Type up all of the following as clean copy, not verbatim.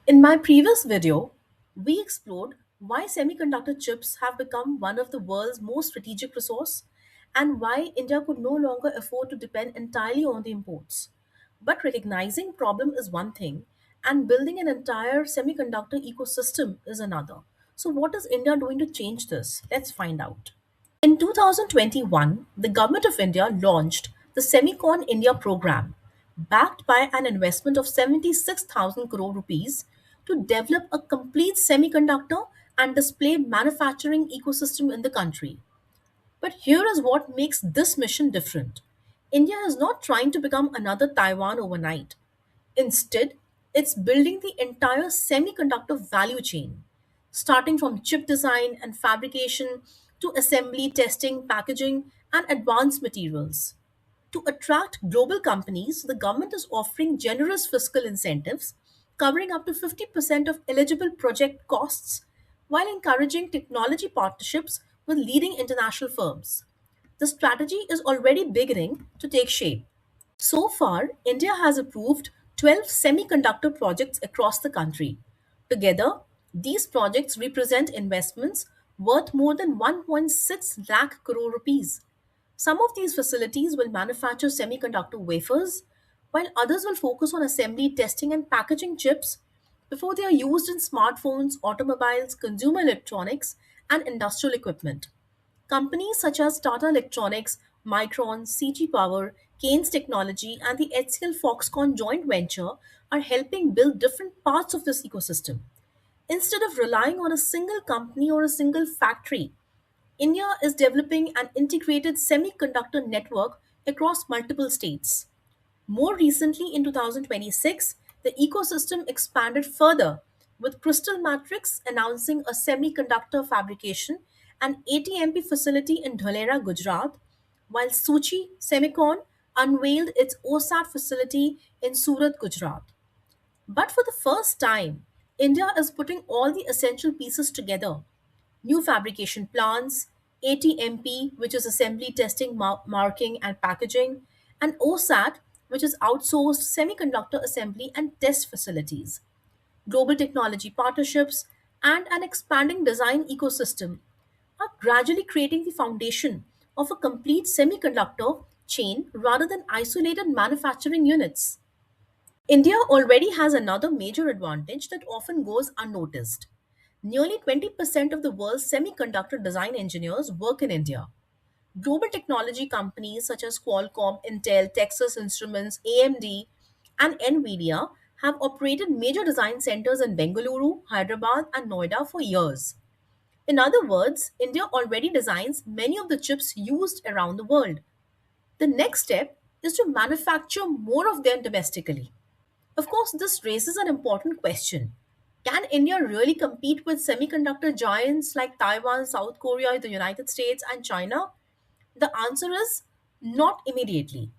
In my previous video, we explored why semiconductor chips have become one of the world's most strategic resource and why India could no longer afford to depend entirely on the imports. But recognizing problem is one thing and building an entire semiconductor ecosystem is another. So what is India doing to change this? Let's find out. In 2021, the Government of India launched the Semicon India program, backed by an investment of 76,000 crore rupees to develop a complete semiconductor and display manufacturing ecosystem in the country. But here is what makes this mission different. India is not trying to become another Taiwan overnight. Instead, it's building the entire semiconductor value chain, starting from chip design and fabrication to assembly, testing, packaging, and advanced materials. To attract global companies, the government is offering generous fiscal incentives covering up to 50% of eligible project costs while encouraging technology partnerships with leading international firms. The strategy is already beginning to take shape. So far, India has approved 12 semiconductor projects across the country. Together, these projects represent investments worth more than 1.6 lakh crore rupees. Some of these facilities will manufacture semiconductor wafers, while others will focus on assembly, testing, and packaging chips before they are used in smartphones, automobiles, consumer electronics, and industrial equipment. Companies such as Tata Electronics, Micron, CG Power, Kaynes Technology, and the HCL-Foxconn joint venture are helping build different parts of this ecosystem. Instead of relying on a single company or a single factory, India is developing an integrated semiconductor network across multiple states. More recently, in 2026, the ecosystem expanded further, with Crystal Matrix announcing a semiconductor fabrication and ATMP facility in Dholera, Gujarat, while Suchi Semicon unveiled its OSAT facility in Surat, Gujarat. But for the first time, India is putting all the essential pieces together: new fabrication plants, ATMP, which is assembly testing, marking, and packaging, and OSAT, which is outsourced semiconductor assembly and test facilities, global technology partnerships, and an expanding design ecosystem are gradually creating the foundation of a complete semiconductor chain rather than isolated manufacturing units. India already has another major advantage that often goes unnoticed. Nearly 20% of the world's semiconductor design engineers work in India. Global technology companies such as Qualcomm, Intel, Texas Instruments, AMD, and Nvidia have operated major design centers in Bengaluru, Hyderabad, and Noida for years. In other words, India already designs many of the chips used around the world. The next step is to manufacture more of them domestically. Of course, this raises an important question. Can India really compete with semiconductor giants like Taiwan, South Korea, the United States, and China? The answer is not immediately.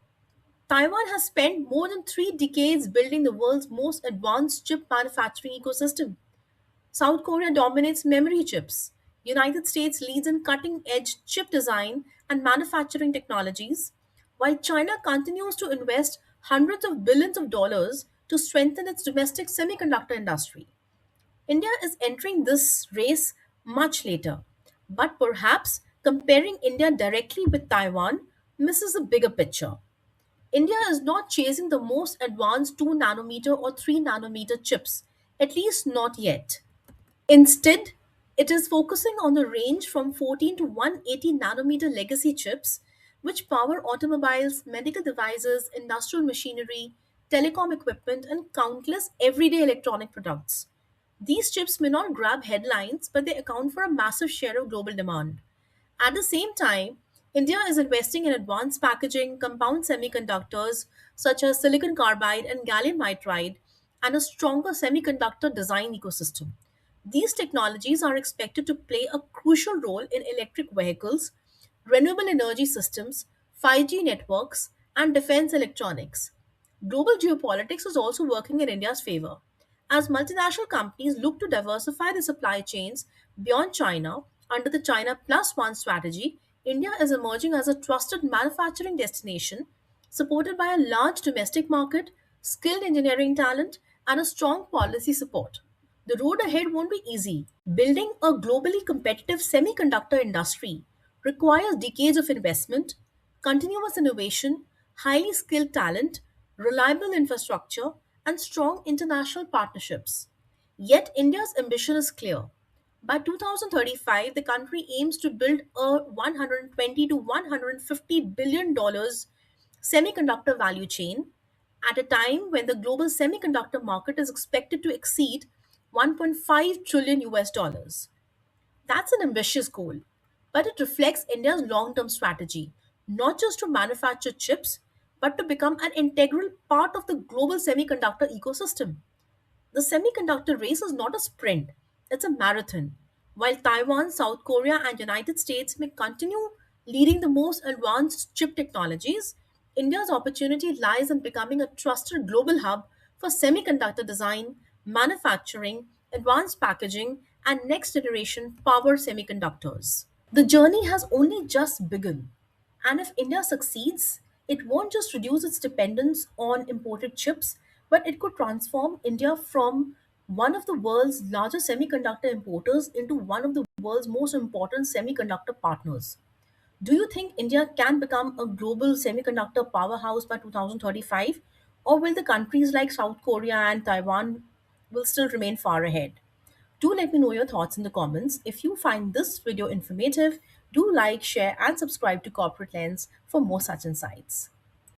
Taiwan has spent more than 3 decades building the world's most advanced chip manufacturing ecosystem. South Korea dominates memory chips. United States leads in cutting-edge chip design and manufacturing technologies, while China continues to invest hundreds of billions of dollars to strengthen its domestic semiconductor industry. India is entering this race much later, but perhaps comparing India directly with Taiwan misses the bigger picture. India is not chasing the most advanced 2 nanometer or 3 nanometer chips, at least not yet. Instead, it is focusing on the range from 14 to 180 nanometer legacy chips, which power automobiles, medical devices, industrial machinery, telecom equipment, and countless everyday electronic products. These chips may not grab headlines, but they account for a massive share of global demand. At the same time, India is investing in advanced packaging, compound semiconductors such as silicon carbide and gallium nitride, and a stronger semiconductor design ecosystem. These technologies are expected to play a crucial role in electric vehicles, renewable energy systems, 5G networks, and defense electronics. Global geopolitics is also working in India's favor. As multinational companies look to diversify their supply chains beyond China under the China Plus One strategy, India is emerging as a trusted manufacturing destination supported by a large domestic market, skilled engineering talent, and a strong policy support. The road ahead won't be easy. Building a globally competitive semiconductor industry requires decades of investment, continuous innovation, highly skilled talent, reliable infrastructure, and strong international partnerships. Yet, India's ambition is clear. By 2035, the country aims to build a 120 to $150 billion semiconductor value chain at a time when the global semiconductor market is expected to exceed 1.5 trillion US dollars. That's an ambitious goal, but it reflects India's long term strategy, not just to manufacture chips, but to become an integral part of the global semiconductor ecosystem. The semiconductor race is not a sprint, it's a marathon. While Taiwan, South Korea, and United States may continue leading the most advanced chip technologies, India's opportunity lies in becoming a trusted global hub for semiconductor design, manufacturing, advanced packaging, and next generation power semiconductors. The journey has only just begun. And if India succeeds, it won't just reduce its dependence on imported chips, but it could transform India from one of the world's largest semiconductor importers into one of the world's most important semiconductor partners. Do you think India can become a global semiconductor powerhouse by 2035? Or will the countries like South Korea and Taiwan will still remain far ahead? Do let me know your thoughts in the comments. If you find this video informative, do like, share, and subscribe to Corporate Lens for more such insights.